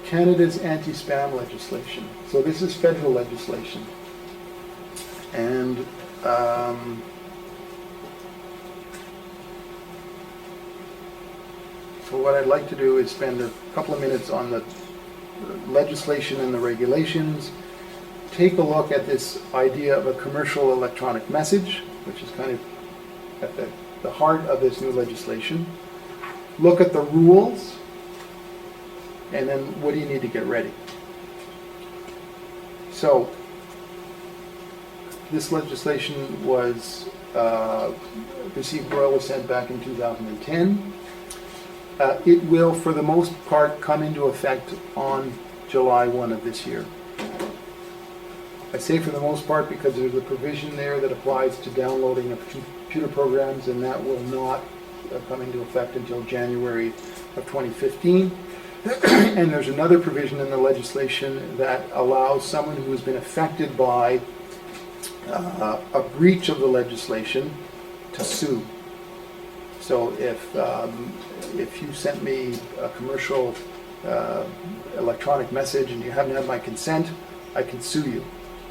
Canada's anti-spam legislation. So this is federal legislation. And so what I'd like to do is spend a couple of minutes on the legislation and the regulations, take a look at this idea of a commercial electronic message, which is kind of at the heart of this new legislation, look at the rules, and then what do you need to get ready. So this legislation was received royal assent back in 2010. It will, for the most part, come into effect on July 1 of this year. I say for the most part because there's a provision there that applies to downloading of computer programs, and that will not come into effect until January of 2015. And there's another provision in the legislation that allows someone who has been affected by a breach of the legislation to sue. So if you sent me a commercial electronic message and you haven't had my consent, I can sue you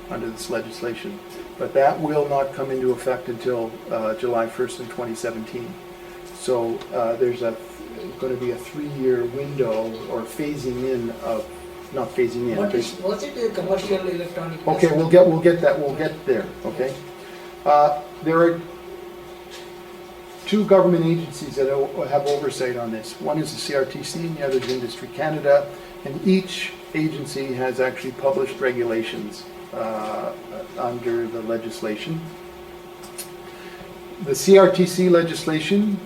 under this legislation. But that will not come into effect until July 1st in 2017. So there's going to be a 3-year window or phasing in of, not phasing in. Was it a commercial electronic message? Okay, we'll get there. Okay, there are 2 government agencies that have oversight on this. One is the CRTC and the other is Industry Canada, and each agency has actually published regulations under the legislation. The CRTC legislation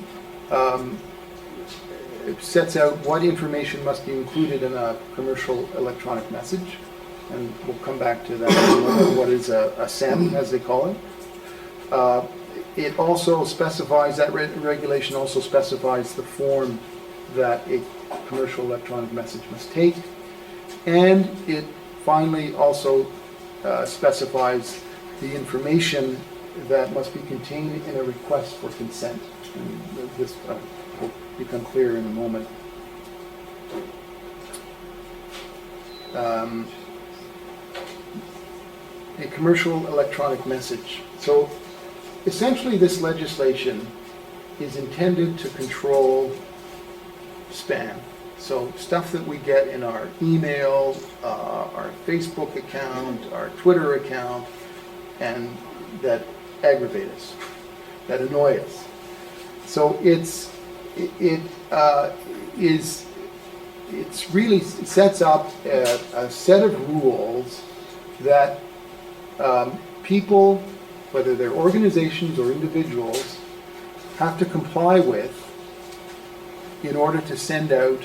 it sets out what information must be included in a commercial electronic message, and we'll come back to that in a moment, what is a CEM, as they call it. It also specifies, that regulation also specifies the form that a commercial electronic message must take, and it finally also specifies the information that must be contained in a request for consent. And this will become clear in a moment. A commercial electronic message. So essentially this legislation is intended to control spam. So stuff that we get in our email, our Facebook account, our Twitter account, and that aggravate us, that annoy us. So it really sets up a set of rules that people, whether they're organizations or individuals, have to comply with in order to send out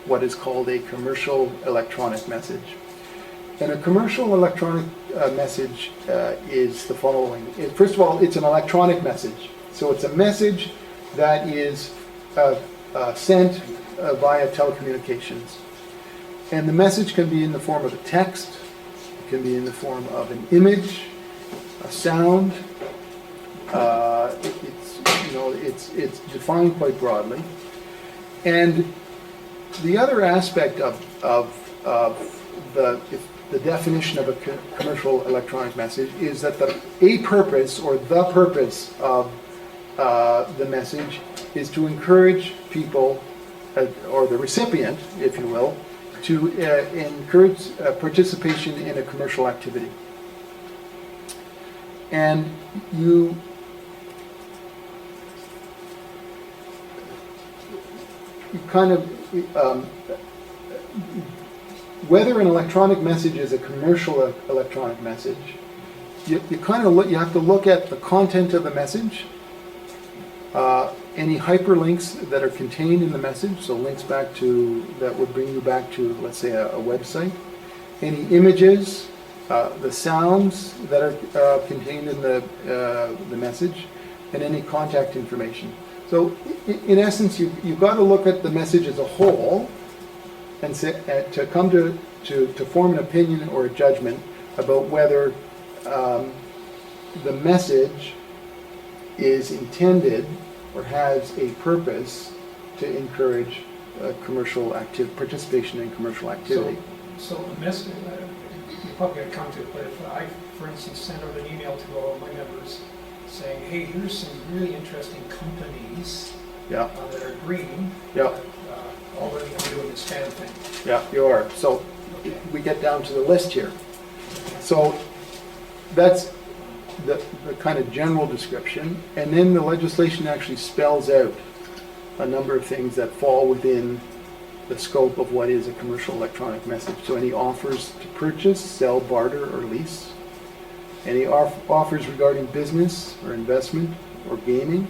what is called a commercial electronic message. And a commercial electronic message is the following. First of all, it's an electronic message. So it's a message that is sent via telecommunications. And the message can be in the form of a text, it can be in the form of an image, a sound. It's defined quite broadly. And the other aspect of the definition of a commercial electronic message is that a purpose or the purpose of the message is to encourage people, or the recipient, if you will, to encourage participation in a commercial activity. And you kind of, whether an electronic message is a commercial electronic message, you have to look at the content of the message, any hyperlinks that are contained in the message, so links back to, that would bring you back to, let's say, a website, any images, the sounds that are contained in the message, and any contact information. So in essence, you've got to look at the message as a whole and to come to form an opinion or a judgment about whether the message is intended or has a purpose to encourage commercial participation in commercial activity. So a message, you probably got to come to it, but if I, for instance, send out an email to all of my members saying, hey, here's some really interesting companies Yeah, that are green. yeah, Already I'm doing the spam thing. yeah, you are. So we get down to the list here. So that's the kind of general description, and then the legislation actually spells out a number of things that fall within the scope of what is a commercial electronic message. So any offers to purchase, sell, barter, or lease, any offers regarding business or investment or gaming,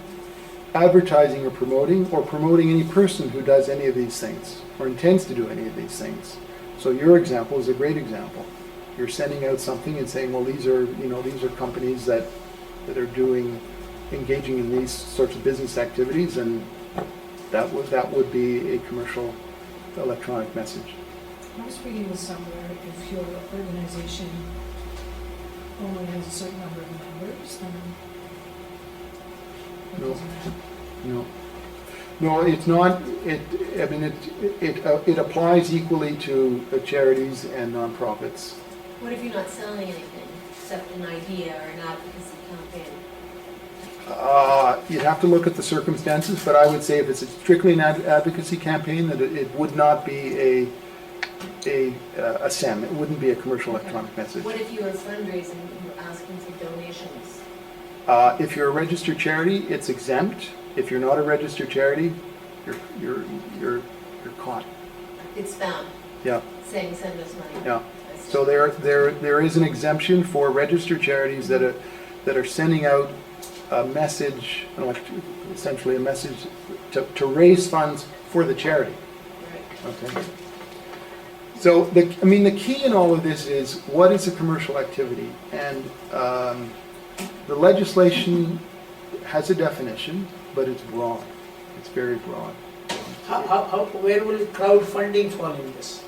advertising or promoting any person who does any of these things or intends to do any of these things. So your example is a great example. You're sending out something and saying, well, these are companies that are engaging in these sorts of business activities, and that would be a commercial electronic message. I was reading this somewhere, if your organization only has a certain number of members, then it No. doesn't matter. No, it's not. It applies equally to charities and nonprofits. What if you're not selling anything except an idea or an advocacy campaign? You'd have to look at the circumstances, but I would say if it's strictly an advocacy campaign, that it would not be a CEM. It wouldn't be a commercial electronic message. What if you were fundraising and you were asking for donations? If you're a registered charity, it's exempt. If you're not a registered charity, you're caught. It's spam, Yeah, saying send us money. yeah. I see. So there is an exemption for registered charities that are sending out a message, essentially a message to raise funds for the charity. Right. Okay. So the key in all of this is what is a commercial activity, and the legislation has a definition, but it's broad. It's very broad. Where will crowdfunding fall in this?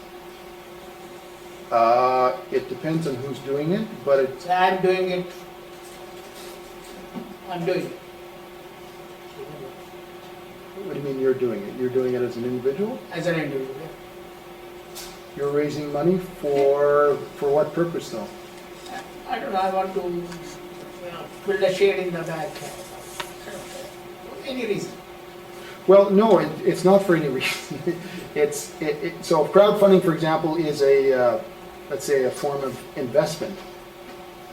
It depends on who's doing it, but it's So I'm doing it. what do you mean you're doing it? You're doing it as an individual? As an individual. You're raising money for what purpose though? I don't know, I want to build a shade in the back. Any reason. Well, no, it's not for any reason. So crowdfunding, for example, is let's say a form of investment,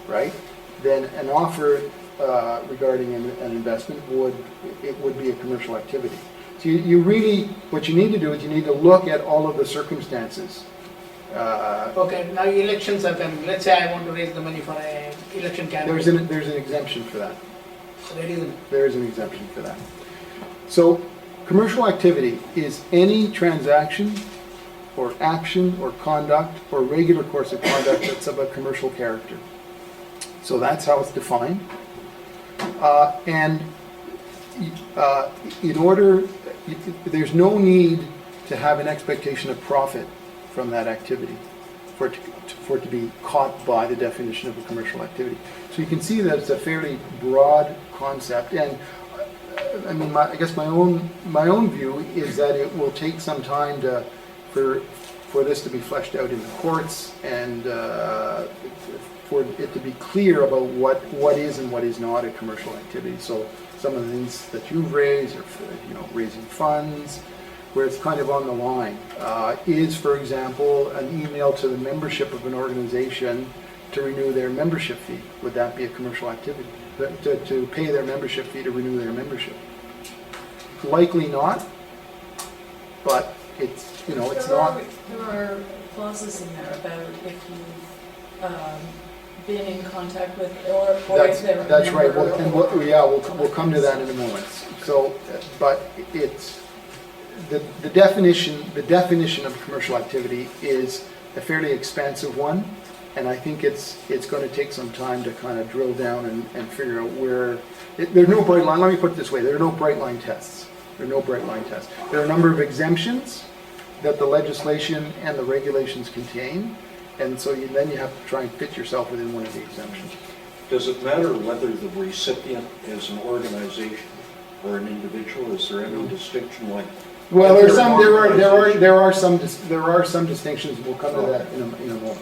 right? Then an offer regarding an investment would be a commercial activity. So you really, what you need to do is you need to look at all of the circumstances. Okay, now elections are coming. Let's say I want to raise the money for an election campaign. There's an exemption for that. There is There is an exemption for that. So commercial activity is any transaction or action or conduct or regular course of conduct that's of a commercial character. So that's how it's defined. There's no need to have an expectation of profit from that activity for it to be caught by the definition of a commercial activity. So you can see that it's a fairly broad concept, and I mean, I guess my own view is that it will take some time for this to be fleshed out in the courts, and for it to be clear about what is and what is not a commercial activity. So some of the things that you've raised, or raising funds, where it's kind of on the line, is, for example, an email to the membership of an organization to renew their membership fee. Would that be a commercial activity? To pay their membership fee to renew their membership? Likely not, but it's it's not. There are clauses in there about if you've been in contact with, or if they're a That's right. member We'll come to that in a moment. So, but it's the definition of commercial activity is a fairly expansive one, and I think it's going to take some time to kind of drill down and figure out where. There's no bright line. Let me put it this way: there are no bright line tests. There are no bright line tests. There are a number of exemptions that the legislation and the regulations contain, and so then you have to try and fit yourself within one of the exemptions. Does it matter whether the recipient is an organization or an individual? Is there any distinction like Well, If there you're an are some organization- there are some distinctions, we'll come to that in a moment.